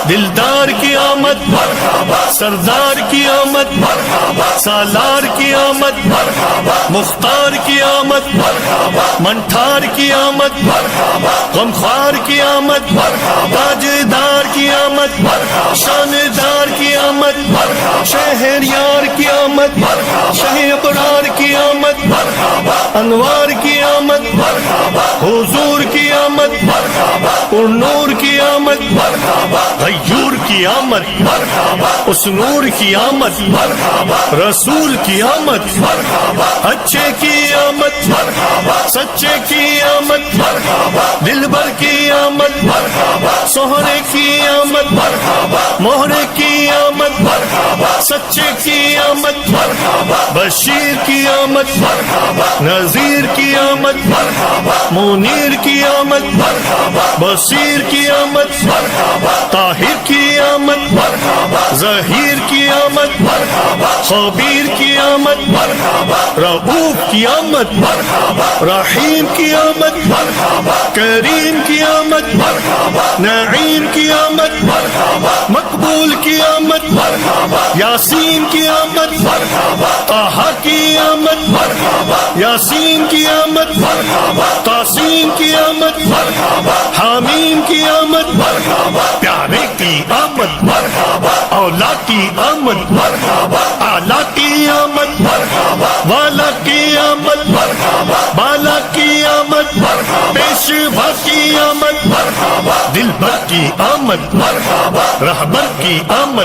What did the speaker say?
دلدار کی آمد، سردار کی آمد، سالار کی آمد، مختار کی آمد، منٹھار کی آمد، غمخوار کی آمد، تاجدار کی آمد، شاندار کی آمد، شہریار کی آمد، شہ ابرار کی آمد، انوار کی آمد، حضور کی آمد، پر نور کی آمد، غیور کی آمد، اس نور کی آمد، رسول کی آمد، اچھے کی آمد، سچے کی آمد، دلبر کی آمد، سہرے کی آمد، مہرے کی آمد، سچے کی آمد، بشیر کی آمد، نذیر کی آمد، منیر کی آمد، بصیر کی آمد، طاہر کی آمد، ظہیر کی آمد، خبیر کی آمد، رؤوف کی آمد، رحیم کی آمد، کریم کی آمد، نعیم کی آمد، مقبول کی آمد، یاسین کی آمد، طہ کی آمد، یاسین کی آمد، تاسین کی آمد، حامیم کی آمد، پیارے کی آمد، اولا کی آمد، اعلیٰ کی آمد، والا کی آمد، بالا کی آمد، پیشوا کی آمد، دلبر کی آمد، رہبر کی آمد۔